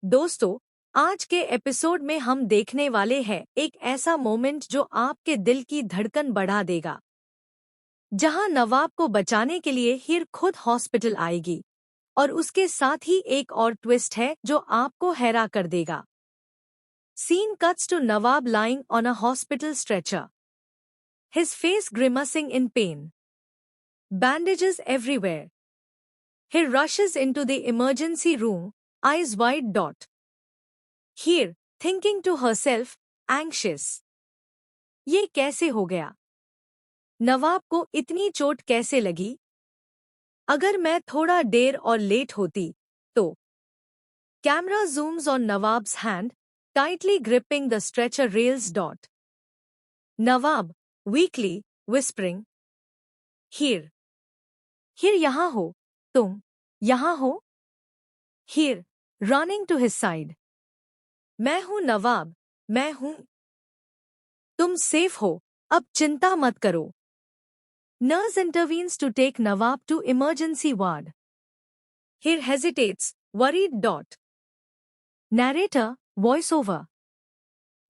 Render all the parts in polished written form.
दोस्तों, आज के एपिसोड में हम देखने वाले हैं एक ऐसा मोमेंट जो आपके दिल की धड़कन बढ़ा देगा। जहां नवाब को बचाने के लिए हीर खुद हॉस्पिटल आएगी और उसके साथ ही एक और ट्विस्ट है जो आपको हैरान कर देगा। Scene cuts to Nawab lying on a hospital stretcher, his face grimacing in pain, bandages everywhere. He rushes into the emergency room, eyes wide dot. Here, thinking to herself, anxious. ये कैसे हो गया? नवाब को इतनी चोट कैसे लगी? अगर मैं थोड़ा देर और लेट होती, तो camera zooms on nawabs hand, tightly gripping the stretcher rails dot. Nawab, weakly, whispering, here. Here यहाँ हो, तुम, यहाँ हो? Here, running to his side. मैं हूँ नवाब, मैं हूँ। तुम सेफ हो, अब चिंता मत करो। Nurse intervenes to take Nawab to emergency ward. Here hesitates, worried dot. Narrator, voiceover.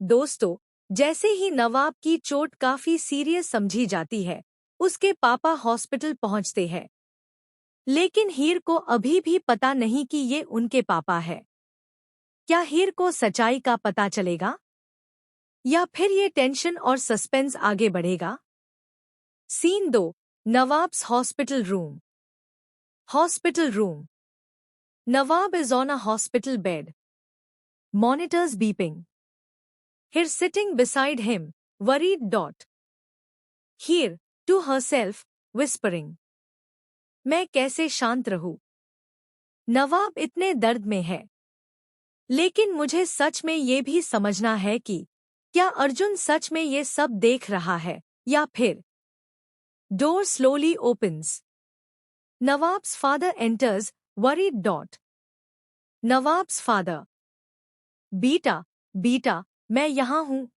दोस्तों, जैसे ही नवाब की चोट काफी सीरियस समझी जाती है, उसके पापा हॉस्पिटल पहुंचते हैं। लेकिन हीर को अभी भी पता नहीं कि ये उनके पापा है। क्या हीर को सच्चाई का पता चलेगा? या फिर ये टेंशन और सस्पेंस आगे बढ़ेगा? Scene 2, Nawab's hospital room. Hospital room. Nawab is on a hospital bed. Monitors beeping. Here sitting beside him, worried dot. Here, to herself, whispering. मैं कैसे शांत रहूं? नवाब इतने दर्द में है। लेकिन मुझे सच में ये भी समझना है कि क्या अर्जुन सच में ये सब देख रहा है या फिर? Door slowly opens. Nawab's father enters, worried dot. Nawabs father. Beta, beta, मैं यहाँ हूँ।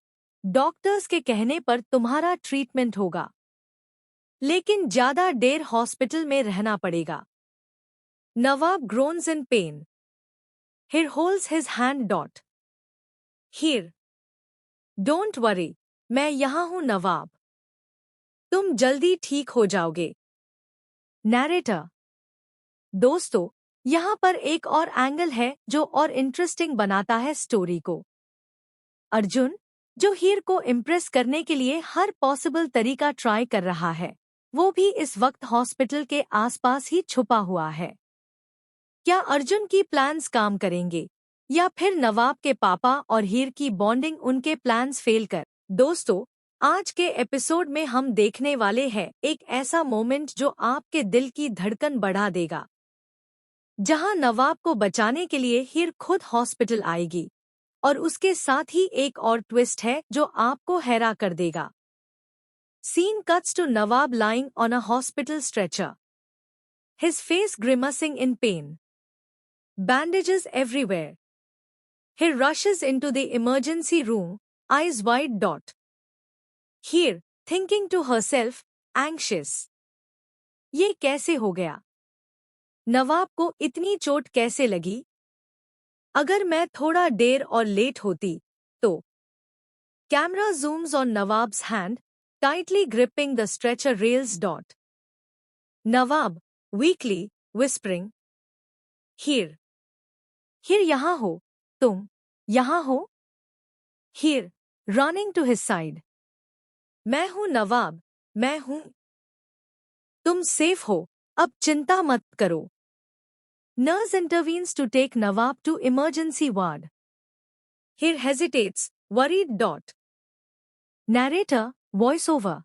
डॉक्टर्स के कहने पर तुम्हारा ट्रीटमेंट होगा। लेकिन ज्यादा देर हॉस्पिटल में रहना पड़ेगा। Nawab groans in pain. Here holds his hand dot. Here. Don't worry, मैं यहाँ हूँ नवाब। तुम जल्दी ठीक हो जाओगे। नैरेटर. दोस्तों, यहाँ पर एक और एंगल है जो और इंटरेस्टिंग बनाता है स्टोरी को। अर्जुन, जो हीर को इम्प्रेस करने के लिए हर पॉसिबल तरीका ट्राई कर रहा है, वो भी इस वक्त हॉस्पिटल के आसपास ही छुपा हुआ है। क्या अर्जुन की प्लान्स काम करेंगे या फिर नवाब के पापा और हीर की बॉन्डिंग उनके प्लान्स फेल कर? दोस्तों, आज के एपिसोड में हम देखने वाले हैं एक ऐसा मोमेंट जो आपके दिल की धड़कन बढ़ा देगा। जहां नवाब को बचाने के लिए हीर खुद हॉस्पिटल आएगी और उसके साथ ही एक और ट्विस्ट है जो आपको हैरान कर देगा। Scene cuts to Nawab lying on a hospital stretcher, his face grimacing in pain, bandages everywhere. He rushes into the emergency room, eyes wide dot. Here, thinking to herself, anxious. ये कैसे हो गया? नवाब को इतनी चोट कैसे लगी? अगर मैं थोड़ा देर और लेट होती, तो camera zooms on nawabs hand, tightly gripping the stretcher rails dot. Nawab, weakly, whispering, here. Here यहाँ हो, तुम, यहाँ हो? Here, running to his side. मैं हूँ नवाब, मैं हूँ। तुम सेफ हो, अब चिंता मत करो। Nurse intervenes to take Nawab to emergency ward. Here hesitates, worried dot. Narrator, voiceover.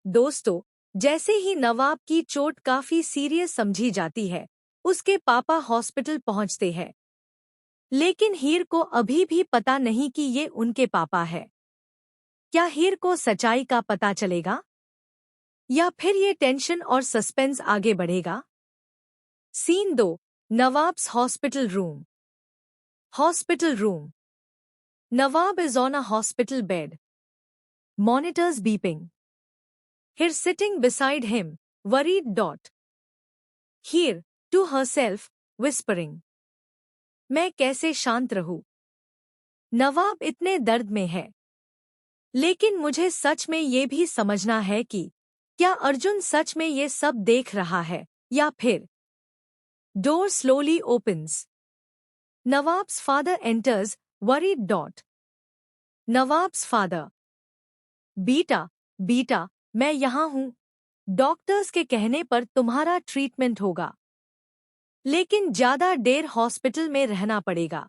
दोस्तों, जैसे ही नवाब की चोट काफी सीरियस समझी जाती है, उसके पापा हॉस्पिटल पहुंचते हैं। लेकिन हीर को अभी भी पता नहीं कि ये उनके पापा है। क्या हीर को सच्चाई का पता चलेगा? या फिर ये टेंशन और सस्पेंस आगे बढ़ेगा? Scene 2, Nawab's hospital room. Hospital room. Nawab is on a hospital bed. Monitors beeping. Here sitting beside him, worried dot. Here, to herself, whispering. मैं कैसे शांत रहूं? नवाब इतने दर्द में है। लेकिन मुझे सच में ये भी समझना है कि क्या अर्जुन सच में ये सब देख रहा है या फिर। Door slowly opens. Nawabs father enters, worried dot. Nawabs father. Beta, beta, मैं यहाँ हूँ। डॉक्टर्स के कहने पर तुम्हारा ट्रीटमेंट होगा, लेकिन ज्यादा देर हॉस्पिटल में रहना पड़ेगा।